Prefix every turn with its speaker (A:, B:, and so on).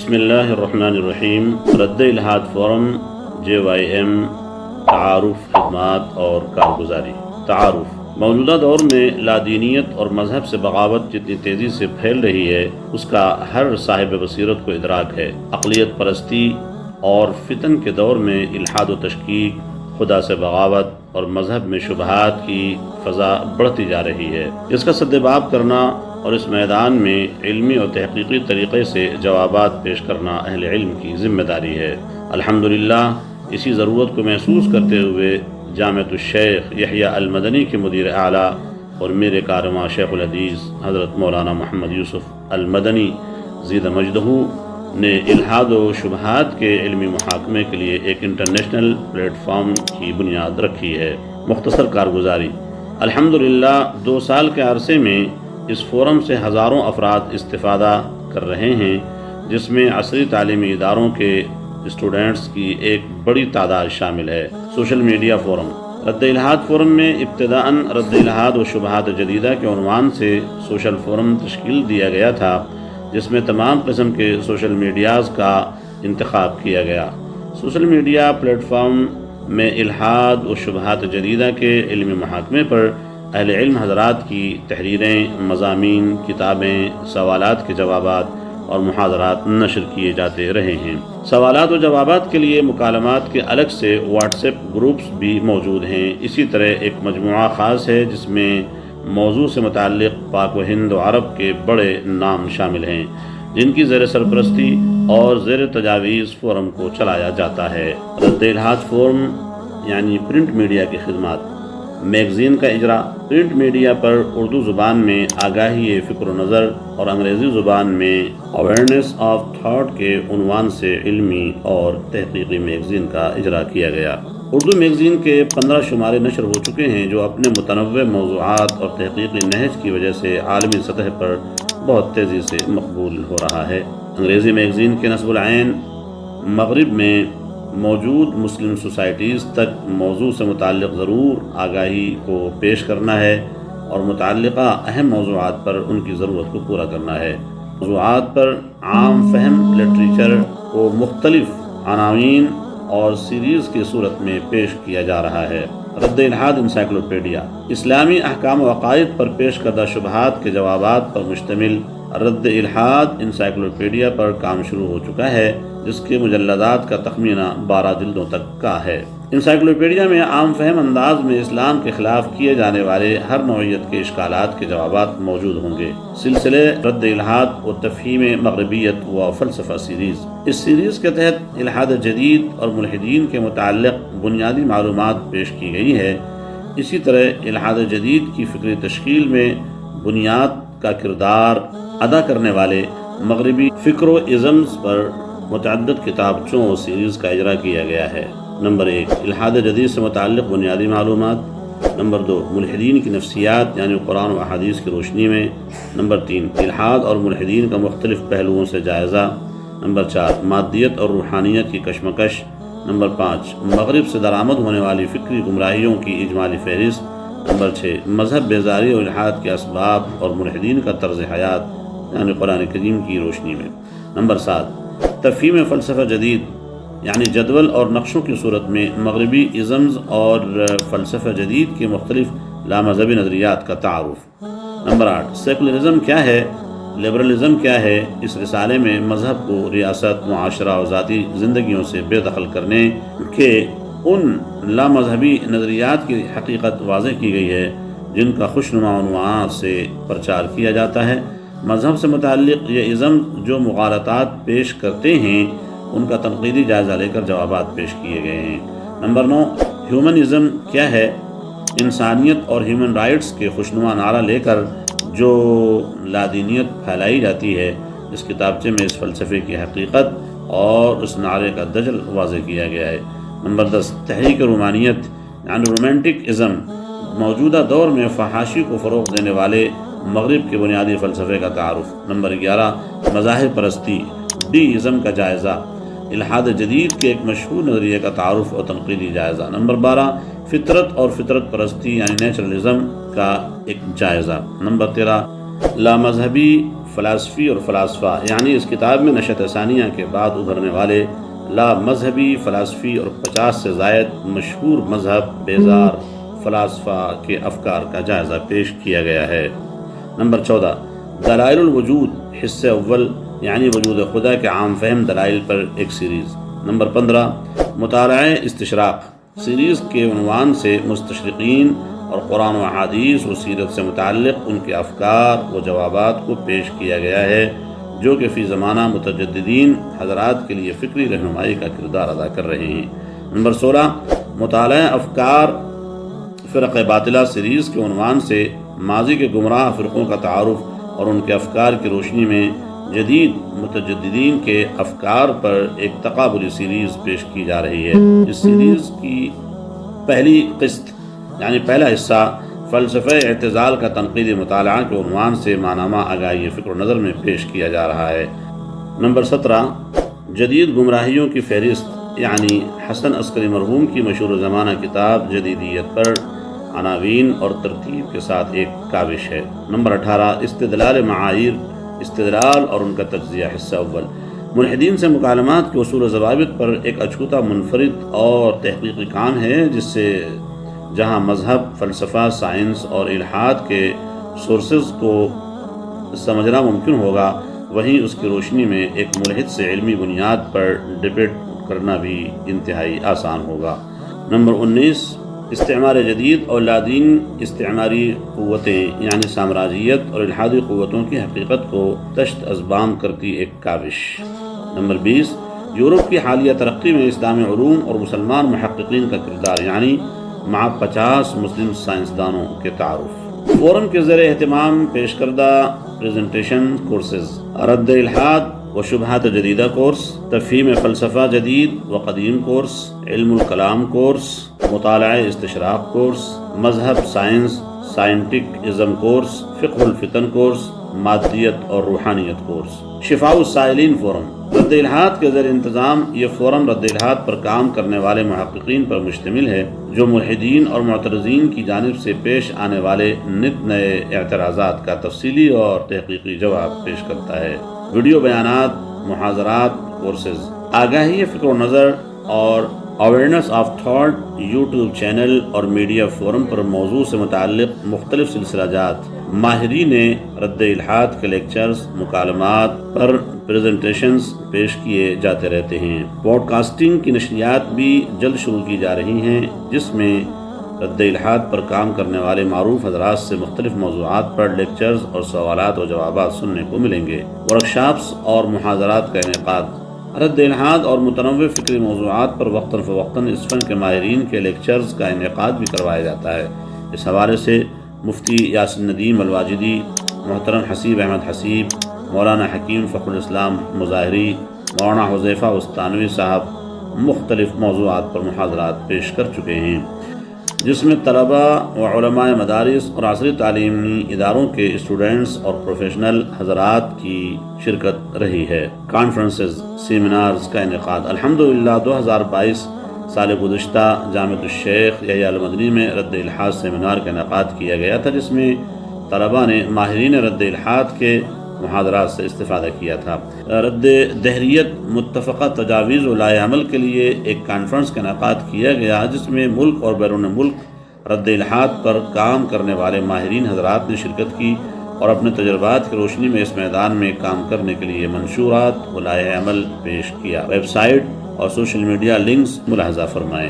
A: بسم اللہ الرحمن الرحیم۔ رد الحاد فورم JYM تعارف، خدمات اور کارگزاری۔ تعارف: موجودہ دور میں لادینیت اور مذہب سے بغاوت جتنی تیزی سے پھیل رہی ہے اس کا ہر صاحب بصیرت کو ادراک ہے۔ اقلیت پرستی اور فتن کے دور میں الحاد و تشکیک، خدا سے بغاوت اور مذہب میں شبہات کی فضا بڑھتی جا رہی ہے، جس کا سدباب کرنا اور اس میدان میں علمی اور تحقیقی طریقے سے جوابات پیش کرنا اہل علم کی ذمہ داری ہے۔ الحمدللہ اسی ضرورت کو محسوس کرتے ہوئے جامعۃ الشیخ یحییٰ المدنی کے مدیر اعلیٰ اور میرے کارواں شیخ الحدیث حضرت مولانا محمد یوسف المدنی زید مجدہ نے الحاد و شبہات کے علمی محاکمے کے لیے ایک انٹرنیشنل پلیٹ فارم کی بنیاد رکھی ہے۔ مختصر کارگزاری: الحمدللہ 2 سال کے عرصے میں اس فورم سے ہزاروں افراد استفادہ کر رہے ہیں، جس میں عصری تعلیمی اداروں کے اسٹوڈنٹس کی ایک بڑی تعداد شامل ہے۔ سوشل میڈیا فورم: رد الحاد فورم میں ابتداءً رد الحاد و شبہات جدیدہ کے عنوان سے سوشل فورم تشکیل دیا گیا تھا، جس میں تمام قسم کے سوشل میڈیاز کا انتخاب کیا گیا۔ سوشل میڈیا پلیٹ فارم میں الحاد و شبہات جدیدہ کے علمی محاکمے پر اہل علم حضرات کی تحریریں، مضامین، کتابیں، سوالات کے جوابات اور محاضرات نشر کیے جاتے رہے ہیں۔ سوالات و جوابات کے لیے مکالمات کے الگ سے واٹس ایپ گروپس بھی موجود ہیں۔ اسی طرح ایک مجموعہ خاص ہے جس میں موضوع سے متعلق پاک و ہند و عرب کے بڑے نام شامل ہیں، جن کی زیر سرپرستی اور زیر تجاویز فورم کو چلایا جاتا ہے۔ رد الحاد فورم یعنی پرنٹ میڈیا کی خدمات۔ میگزین کا اجرا: پرنٹ میڈیا پر اردو زبان میں آگاہی فکر و نظر اور انگریزی زبان میں اویئرنیس آف تھاٹ کے عنوان سے علمی اور تحقیقی میگزین کا اجرا کیا گیا۔ اردو میگزین کے 15 شمارے نشر ہو چکے ہیں، جو اپنے متنوع موضوعات اور تحقیقی نہج کی وجہ سے عالمی سطح پر بہت تیزی سے مقبول ہو رہا ہے۔ انگریزی میگزین کے نصب العین مغرب میں موجود مسلم سوسائٹیز تک موضوع سے متعلق ضرور آگاہی کو پیش کرنا ہے اور متعلقہ اہم موضوعات پر ان کی ضرورت کو پورا کرنا ہے۔ موضوعات پر عام فہم لٹریچر کو مختلف عناوین اور سیریز کی صورت میں پیش کیا جا رہا ہے۔ رد الحاد انسائکلوپیڈیا: اسلامی احکام و عقائد پر پیش کردہ شبہات کے جوابات پر مشتمل رد الحاد انسائکلوپیڈیا پر کام شروع ہو چکا ہے، جس کے مجلدات کا تخمینہ 12 جلدوں تک کا ہے۔ انسائکلوپیڈیا میں عام فہم انداز میں اسلام کے خلاف کیے جانے والے ہر نوعیت کے اشکالات کے جوابات موجود ہوں گے۔ سلسلے رد الحاد و تفہیم مغربیت و فلسفہ سیریز: اس سیریز کے تحت الحاد جدید اور ملحدین کے متعلق بنیادی معلومات پیش کی گئی ہے۔ اسی طرح الحاد جدید کی فکری تشکیل میں بنیاد کا کردار ادا کرنے والے مغربی فکر و ازمز پر متعدد کتابچوں و سیریز کا اجرا کیا گیا ہے۔ نمبر 1، الحاد جدید سے متعلق بنیادی معلومات۔ نمبر 2، ملحدین کی نفسیات یعنی قرآن و احادیث کی روشنی میں۔ نمبر 3، الحاد اور ملحدین کا مختلف پہلوؤں سے جائزہ۔ نمبر 4، مادیت اور روحانیت کی کشمکش۔ نمبر 5، مغرب سے درآمد ہونے والی فکری گمراہیوں کی اجمالی فہرست۔ نمبر 6، مذہب بیزاری اور الحاد کے اسباب اور ملحدین کا طرز حیات یعنی قرآن کریم کی روشنی میں۔ نمبر 7، تفہیم فلسفہ جدید یعنی جدول اور نقشوں کی صورت میں مغربی ازمز اور فلسفہ جدید کے مختلف لامذہبی نظریات کا تعارف۔ نمبر 8، سیکولرزم کیا ہے، لبرلزم کیا ہے۔ اس رسالے میں مذہب کو ریاست، معاشرہ اور ذاتی زندگیوں سے بے دخل کرنے کے ان لامذہبی نظریات کی حقیقت واضح کی گئی ہے جن کا خوشنما عنوان سے پرچار کیا جاتا ہے۔ مذہب سے متعلق یہ ازم جو مغالطات پیش کرتے ہیں ان کا تنقیدی جائزہ لے کر جوابات پیش کیے گئے ہیں۔ نمبر 9، ہیومنزم کیا ہے۔ انسانیت اور ہیومن رائٹس کے خوشنما نعرہ لے کر جو لادینیت پھیلائی جاتی ہے، اس کتابچے میں اس فلسفے کی حقیقت اور اس نعرے کا دجل واضح کیا گیا ہے۔ نمبر 10، تحریک رومانیت یعنی رومانٹک ازم، موجودہ دور میں فحاشی کو فروغ دینے والے مغرب کے بنیادی فلسفے کا تعارف۔ نمبر 11، مذاہب پرستی، ڈی ازم کا جائزہ، الحاد جدید کے ایک مشہور نظریے کا تعارف اور تنقیدی جائزہ۔ نمبر 12، فطرت اور فطرت پرستی یعنی نیچرلزم کا ایک جائزہ۔ نمبر 13، لامذہبی فلاسفی اور فلاسفہ، یعنی اس کتاب میں نشأت ثانیہ کے بعد ابھرنے والے لا مذہبی فلاسفی اور 50 سے زائد مشہور مذہب بیزار فلاسفہ کے افکار کا جائزہ پیش کیا گیا ہے۔ نمبر 14 دلائل الوجود حصہ اول، یعنی وجود خدا کے عام فہم دلائل پر ایک سیریز۔ نمبر 15 مطالعہ استشراق، سیریز کے عنوان سے مستشرقین اور قرآن و احادیث و سیرت سے متعلق ان کے افکار و جوابات کو پیش کیا گیا ہے، جو کہ فی زمانہ متجددین حضرات کے لیے فکری رہنمائی کا کردار ادا کر رہے ہیں۔ نمبر 16 مطالعہ افکار فرق باطلہ، سیریز کے عنوان سے ماضی کے گمراہ فرقوں کا تعارف اور ان کے افکار کی روشنی میں جدید متجددین کے افکار پر ایک تقابلی سیریز پیش کی جا رہی ہے۔ اس سیریز کی پہلی قسط یعنی پہلا حصہ فلسفہ اعتزال کا تنقیدی مطالعہ کے عنوان سے ماہنامہ آگاہی فکر و نظر میں پیش کیا جا رہا ہے۔ نمبر 17 جدید گمراہیوں کی فہرست، یعنی حسن عسکری مرحوم کی مشہور زمانہ کتاب جدیدیت پر عناوین اور ترتیب کے ساتھ ایک کاوش ہے۔ نمبر 18 استدلال معایر، استدلال اور ان کا تجزیہ حصہ اول، ملحدین سے مکالمات کے اصول و ضوابط پر ایک اچھوتا منفرد اور تحقیقی کام ہے، جس سے جہاں مذہب، فلسفہ، سائنس اور الحاد کے سورسز کو سمجھنا ممکن ہوگا، وہیں اس کی روشنی میں ایک ملحد سے علمی بنیاد پر ڈبیٹ کرنا بھی انتہائی آسان ہوگا۔ نمبر 19 استعمار جدید اور لادین استعماری قوتیں، یعنی سامراجیت اور الحادی قوتوں کی حقیقت کو تشت ازبام کرتی ایک کاوش۔ نمبر 20 یورپ کی حالیہ ترقی میں اسلامی علوم اور مسلمان محققین کا کردار، یعنی مع 50 مسلم سائنسدانوں کے تعارف۔ فورم کے زیر اہتمام پیش کردہ پریزنٹیشن کورسز، رد الحاد و شبہات جدیدہ کورس، تفہیم فلسفہ جدید و قدیم کورس، علم الکلام کورس، مطالعہ استشراق کورس، مذہب سائنس سائنٹک ازم کورس، فقہ الفتن کورس، مادیت اور روحانیت کورس۔ شفاء السائلین فورم، رد الحاد کے زیر انتظام یہ فورم رد الحاد پر کام کرنے والے محققین پر مشتمل ہے، جو ملحدین اور معترضین کی جانب سے پیش آنے والے نت نئے اعتراضات کا تفصیلی اور تحقیقی جواب پیش کرتا ہے۔ ویڈیو بیانات، محاضرات، کورسز، آگاہی فکر و نظر اور awareness of thought YouTube channel اور میڈیا فورم پر موضوع سے متعلق مختلف سلسلہ جات، ماہرین رد الحاد کے لیکچرز، مکالمات پر پریزنٹیشنز پیش کیے جاتے رہتے ہیں۔ پوڈ کاسٹنگ کی نشریات بھی جلد شروع کی جا رہی ہیں، جس میں رد الحاد پر کام کرنے والے معروف حضرات سے مختلف موضوعات پر لیکچرز اور سوالات و جوابات سننے کو ملیں گے۔ ورکشاپس اور محاضرات کا انعقاد، رد الحاد اور متنوع فکری موضوعات پر وقتاً فوقتاً اس فن کے ماہرین کے لیکچرز کا انعقاد بھی کروایا جاتا ہے۔ اس حوالے سے مفتی یاسین ندیم الواجدی، محترم حسیب احمد حسیب، مولانا حکیم فخر الاسلام مظاہری، مولانا حذیفہ استانوی صاحب مختلف موضوعات پر محاضرات پیش کر چکے ہیں، جس میں طلباء و علماء مدارس اور عصری تعلیمی اداروں کے اسٹوڈنٹس اور پروفیشنل حضرات کی شرکت رہی ہے۔ کانفرنسز، سیمینارز کا انعقاد، الحمدللہ 2022 سال گزشتہ جامعۃ الشیخ یحییٰ المدنی میں رد الحاد سیمینار کا انعقاد کیا گیا تھا، جس میں طلباء نے ماہرین رد الحاد کے محاضرات سے استفادہ کیا تھا۔ رد دہریت متفقہ تجاویز و لائحہ عمل کے لیے ایک کانفرنس کا انعقاد کیا گیا، جس میں ملک اور بیرون ملک رد الحاد پر کام کرنے والے ماہرین حضرات نے شرکت کی اور اپنے تجربات کی روشنی میں اس میدان میں کام کرنے کے لیے منشورات و لائحہ عمل پیش کیا۔ ویب سائٹ اور سوشل میڈیا لنکس ملاحظہ فرمائیں۔